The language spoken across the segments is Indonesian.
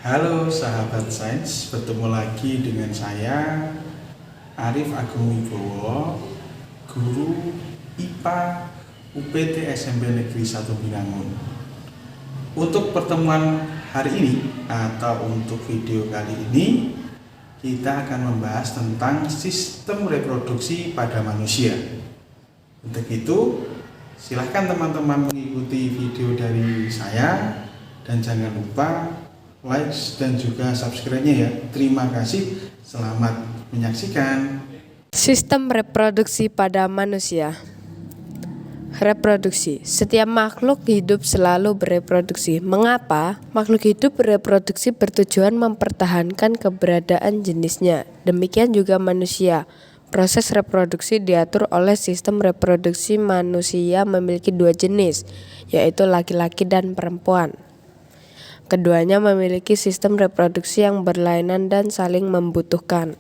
Halo sahabat sains, bertemu lagi dengan saya Arif Agung Wibowo, guru IPA UPT SMP Negeri 1 Binangun. Untuk pertemuan hari ini atau untuk video kali ini, kita akan membahas tentang sistem reproduksi pada manusia. Untuk itu, silahkan teman-teman mengikuti video dari saya dan jangan lupa like dan juga subscribe-nya ya. Terima kasih. Selamat menyaksikan. Sistem reproduksi pada manusia. Reproduksi. Setiap makhluk hidup selalu bereproduksi. Mengapa? Makhluk hidup bereproduksi bertujuan mempertahankan keberadaan jenisnya. Demikian juga manusia. Proses reproduksi diatur oleh sistem reproduksi manusia memiliki dua jenis, yaitu laki-laki dan perempuan. Keduanya memiliki sistem reproduksi yang berlainan dan saling membutuhkan.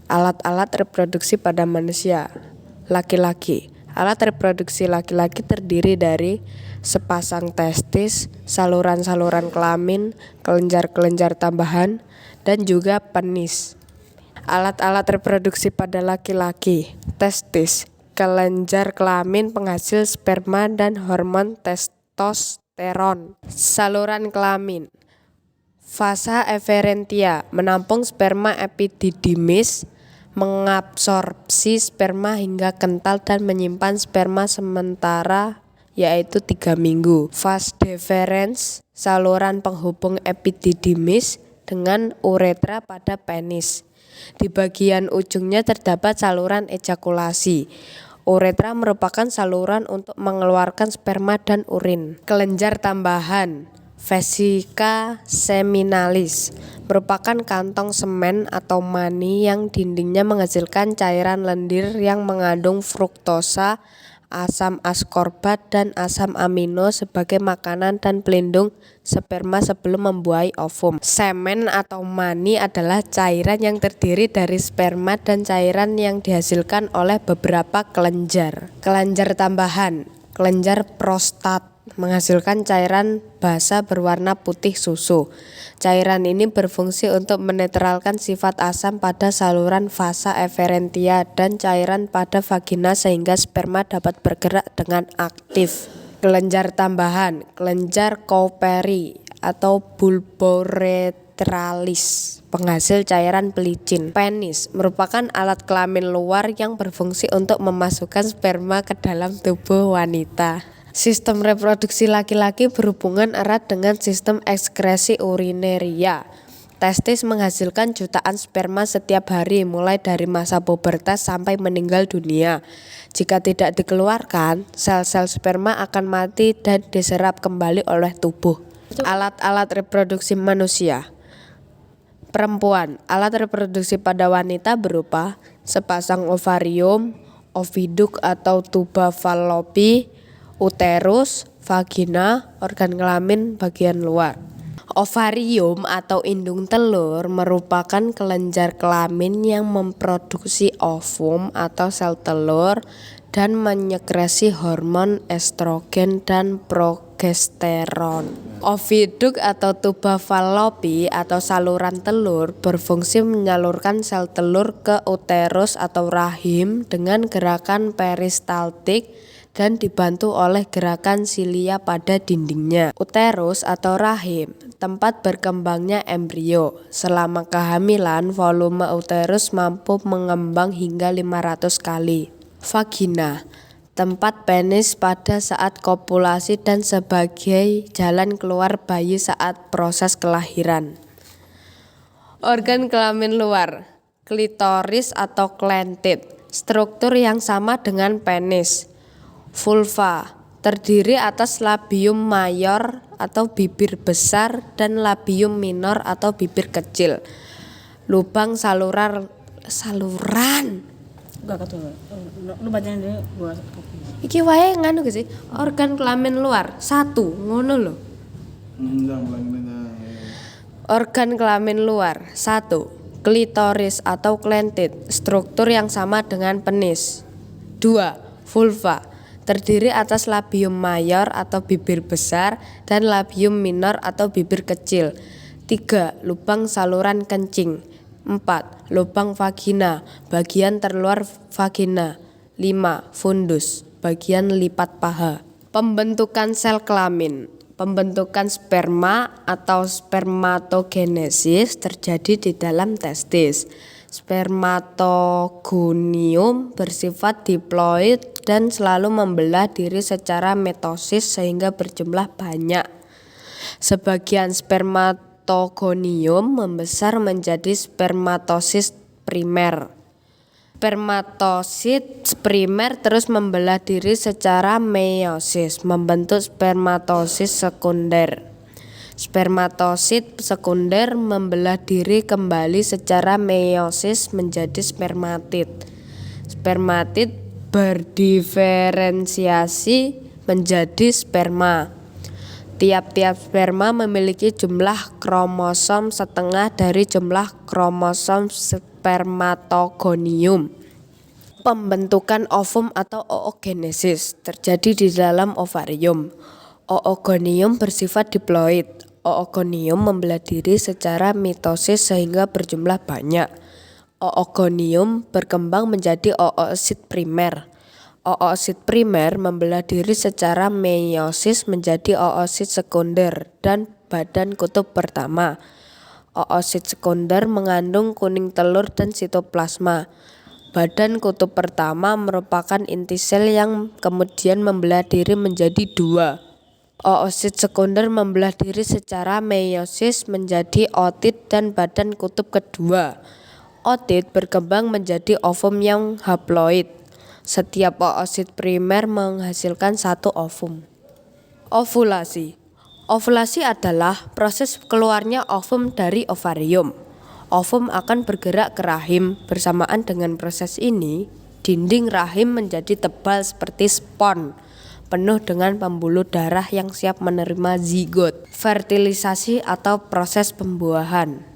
Alat-alat reproduksi pada manusia. Laki-laki. Alat reproduksi laki-laki terdiri dari sepasang testis, saluran-saluran kelamin, kelenjar-kelenjar tambahan, dan juga penis. Alat-alat reproduksi pada laki-laki. Testis, kelenjar kelamin penghasil sperma dan hormon testosteron. Saluran kelamin. Vasa efferentia, menampung sperma epididymis, mengabsorpsi sperma hingga kental dan menyimpan sperma sementara yaitu 3 minggu. Vas deferens, saluran penghubung epididymis dengan uretra pada penis. Di bagian ujungnya terdapat saluran ejakulasi. Uretra merupakan saluran untuk mengeluarkan sperma dan urin. Kelenjar tambahan. Vesica seminalis merupakan kantong semen atau mani yang dindingnya menghasilkan cairan lendir yang mengandung fruktosa, asam askorbat, dan asam amino sebagai makanan dan pelindung sperma sebelum membuahi ovum. Semen atau mani adalah cairan yang terdiri dari sperma dan cairan yang dihasilkan oleh beberapa kelenjar. Kelenjar tambahan, kelenjar prostat menghasilkan cairan basa berwarna putih susu. Cairan ini berfungsi untuk menetralkan sifat asam pada saluran vasa efferentia dan cairan pada vagina sehingga sperma dapat bergerak dengan aktif. Kelenjar tambahan, kelenjar Cowperry atau bulboretralis, penghasil cairan pelicin. Penis merupakan alat kelamin luar yang berfungsi untuk memasukkan sperma ke dalam tubuh wanita. Sistem reproduksi laki-laki berhubungan erat dengan sistem ekskresi urineria. Testis menghasilkan jutaan sperma setiap hari mulai dari masa pubertas sampai meninggal dunia. Jika tidak dikeluarkan, sel-sel sperma akan mati dan diserap kembali oleh tubuh. Alat-alat reproduksi manusia. Perempuan, alat reproduksi pada wanita berupa sepasang ovarium, oviduk atau tuba fallopi, uterus, vagina, organ kelamin bagian luar. Ovarium atau indung telur merupakan kelenjar kelamin yang memproduksi ovum atau sel telur dan menyekresi hormon estrogen dan progesteron. Oviduk atau tuba fallopi atau saluran telur berfungsi menyalurkan sel telur ke uterus atau rahim dengan gerakan peristaltik dan dibantu oleh gerakan silia pada dindingnya. Uterus atau rahim, tempat berkembangnya embrio. Selama kehamilan, volume uterus mampu mengembang hingga 500 kali. Vagina, tempat penis pada saat kopulasi dan sebagai jalan keluar bayi saat proses kelahiran. Organ kelamin luar, klitoris atau klentit, struktur yang sama dengan penis. Vulva, terdiri atas labium mayor atau bibir besar dan labium minor atau bibir kecil. Lubang saluran. Enggak ketemu. Lu bacanya dulu gua. Iki wae nganu sih, organ kelamin luar. 1, ngono lho. Organ kelamin luar. 1. Klitoris atau klentit, struktur yang sama dengan penis. 2. Vulva, terdiri atas labium mayor atau bibir besar dan labium minor atau bibir kecil. 3. Lubang saluran kencing. 4. Lubang vagina, bagian terluar vagina. 5. Fundus, bagian lipat paha. Pembentukan sel kelamin. Pembentukan sperma atau spermatogenesis terjadi di dalam testis. Spermatogonium bersifat diploid dan selalu membelah diri secara mitosis sehingga berjumlah banyak. Sebagian spermatogonium membesar menjadi spermatosis primer. Spermatosit primer terus membelah diri secara meiosis, membentuk spermatosis sekunder. Spermatosit sekunder membelah diri kembali secara meiosis menjadi spermatid. Spermatid berdiferensiasi menjadi sperma. Tiap-tiap sperma memiliki jumlah kromosom setengah dari jumlah kromosom spermatogonium. Pembentukan ovum atau oogenesis terjadi di dalam ovarium. Oogonium bersifat diploid. Oogonium membelah diri secara mitosis sehingga berjumlah banyak. Oogonium berkembang menjadi oosit primer. Oosit primer membelah diri secara meiosis menjadi oosit sekunder dan badan kutub pertama. Oosit sekunder mengandung kuning telur dan sitoplasma. Badan kutub pertama merupakan inti sel yang kemudian membelah diri menjadi 2. Oosit sekunder membelah diri secara meiosis menjadi otid dan badan kutub kedua. Otid berkembang menjadi ovum yang haploid. Setiap oosit primer menghasilkan satu ovum. Ovulasi. Ovulasi adalah proses keluarnya ovum dari ovarium. Ovum akan bergerak ke rahim. Bersamaan dengan proses ini, dinding rahim menjadi tebal seperti spons, penuh dengan pembuluh darah yang siap menerima zigot. Fertilisasi atau proses pembuahan.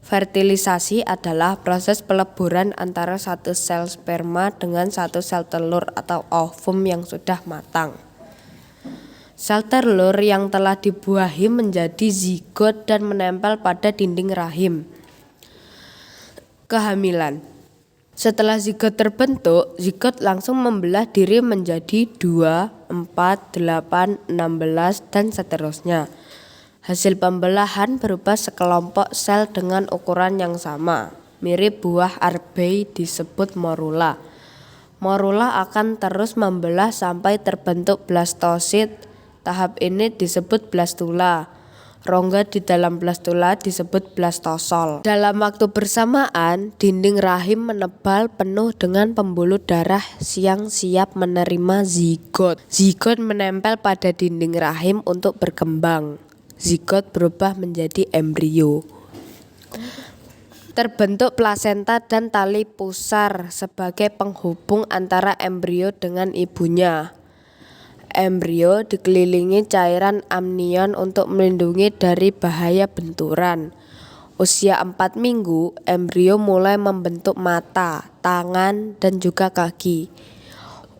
Fertilisasi adalah proses peleburan antara satu sel sperma dengan satu sel telur atau ovum yang sudah matang. Sel telur yang telah dibuahi menjadi zigot dan menempel pada dinding rahim. Kehamilan. Setelah zigot terbentuk, zigot langsung membelah diri menjadi 2, 4, 8, 16, dan seterusnya. Hasil pembelahan berupa sekelompok sel dengan ukuran yang sama, mirip buah arbei disebut morula. Morula akan terus membelah sampai terbentuk blastosit. Tahap ini disebut blastula. Rongga di dalam blastula disebut blastosol. Dalam waktu bersamaan, dinding rahim menebal penuh dengan pembuluh darah yang siap menerima zigot. Zigot menempel pada dinding rahim untuk berkembang. Zigot berubah menjadi embrio. Terbentuk plasenta dan tali pusar sebagai penghubung antara embrio dengan ibunya. Embrio dikelilingi cairan amnion untuk melindungi dari bahaya benturan. Usia 4 minggu, embrio mulai membentuk mata, tangan, dan juga kaki.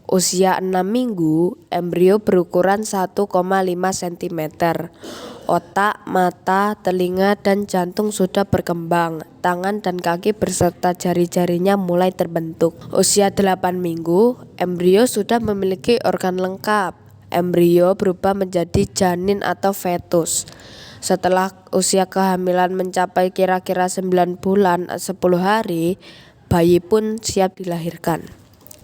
Usia 6 minggu, embrio berukuran 1,5 cm. Otak, mata, telinga, dan jantung sudah berkembang. Tangan dan kaki beserta jari-jarinya mulai terbentuk. Usia 8 minggu, embrio sudah memiliki organ lengkap. Embrio berubah menjadi janin atau fetus. Setelah usia kehamilan mencapai kira-kira 9 bulan 10 hari, bayi pun siap dilahirkan.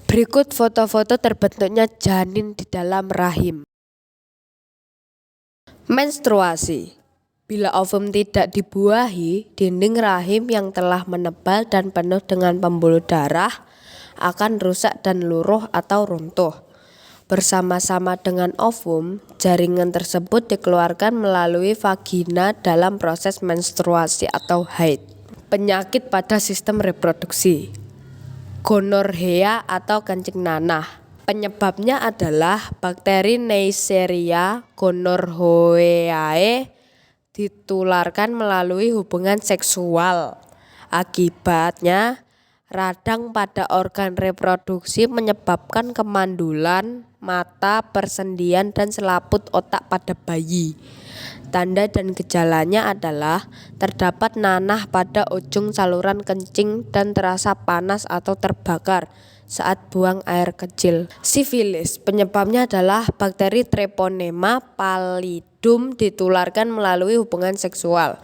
Berikut foto-foto terbentuknya janin di dalam rahim. Menstruasi. Bila ovum tidak dibuahi, dinding rahim yang telah menebal dan penuh dengan pembuluh darah akan rusak dan luruh atau runtuh. Bersama-sama dengan ovum, jaringan tersebut dikeluarkan melalui vagina dalam proses menstruasi atau haid. Penyakit pada sistem reproduksi. Gonorrhea atau kencing nanah. Penyebabnya adalah bakteri Neisseria gonorrhoeae ditularkan melalui hubungan seksual. Akibatnya, Radang pada organ reproduksi menyebabkan kemandulan, mata, persendian, dan selaput otak pada bayi. Tanda dan gejalanya adalah terdapat nanah pada ujung saluran kencing dan terasa panas atau terbakar saat buang air kecil. Sifilis, penyebabnya adalah bakteri Treponema pallidum ditularkan melalui hubungan seksual.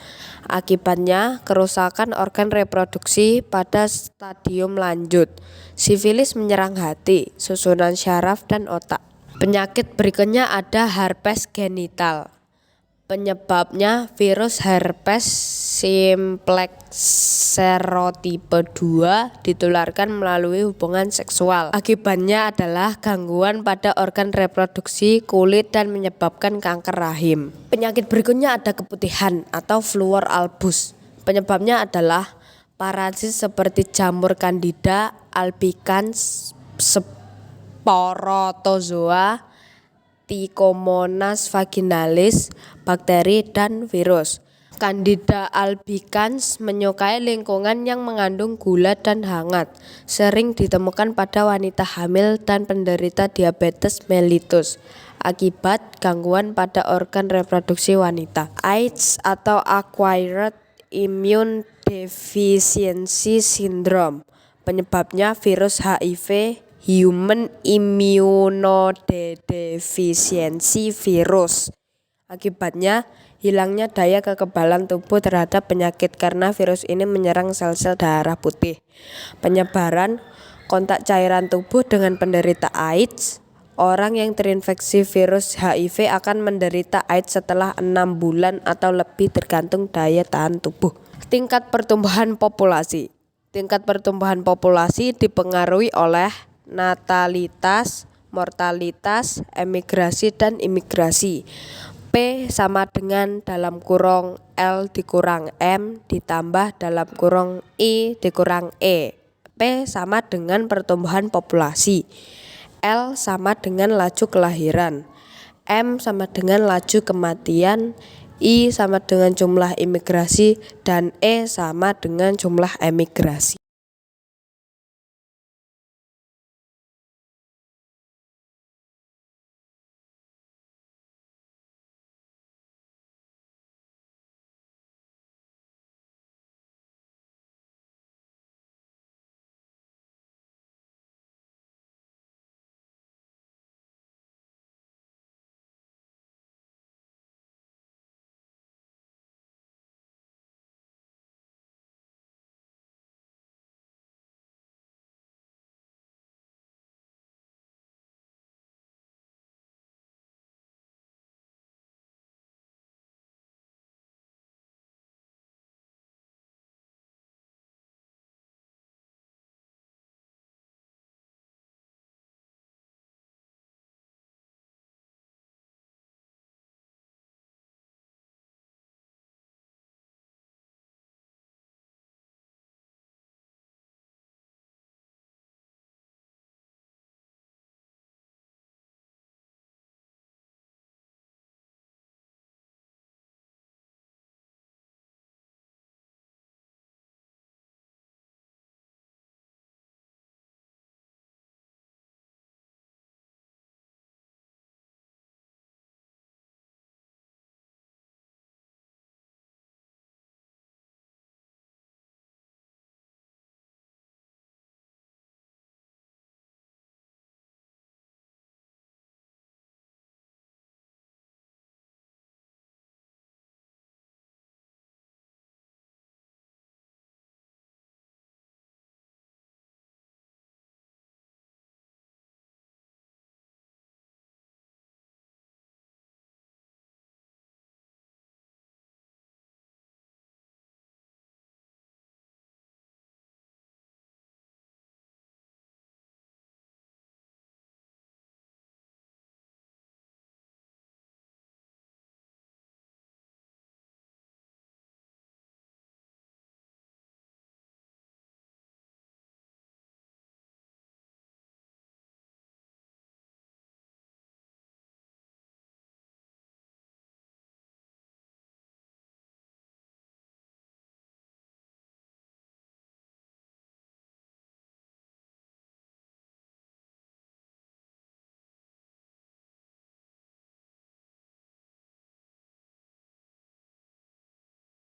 Akibatnya kerusakan organ reproduksi pada stadium lanjut. Sifilis menyerang hati, susunan syaraf, dan otak. Penyakit berikutnya ada herpes genital. Penyebabnya virus herpes simplex serotipe 2 ditularkan melalui hubungan seksual. Akibatnya adalah gangguan pada organ reproduksi, kulit, dan menyebabkan kanker rahim. Penyakit berikutnya ada keputihan atau fluor albus. Penyebabnya adalah parasit seperti jamur candida albicans, sporozoa, Trichomonas vaginalis, bakteri, dan virus. Candida albicans menyukai lingkungan yang mengandung gula dan hangat. Sering ditemukan pada wanita hamil dan penderita diabetes mellitus akibat gangguan pada organ reproduksi wanita. AIDS atau Acquired Immune Deficiency Syndrome. Penyebabnya virus HIV, Human Immunodeficiency Virus. Akibatnya hilangnya daya kekebalan tubuh terhadap penyakit karena virus ini menyerang sel-sel darah putih. Penyebaran kontak cairan tubuh dengan penderita AIDS. Orang yang terinfeksi virus HIV akan menderita AIDS setelah 6 bulan atau lebih tergantung daya tahan tubuh. Tingkat pertumbuhan populasi. Tingkat pertumbuhan populasi dipengaruhi oleh natalitas, mortalitas, emigrasi, dan imigrasi. P sama dengan dalam kurung L dikurang M ditambah dalam kurung I dikurang E. P sama dengan pertumbuhan populasi. L sama dengan laju kelahiran. M sama dengan laju kematian. I sama dengan jumlah imigrasi. Dan E sama dengan jumlah emigrasi.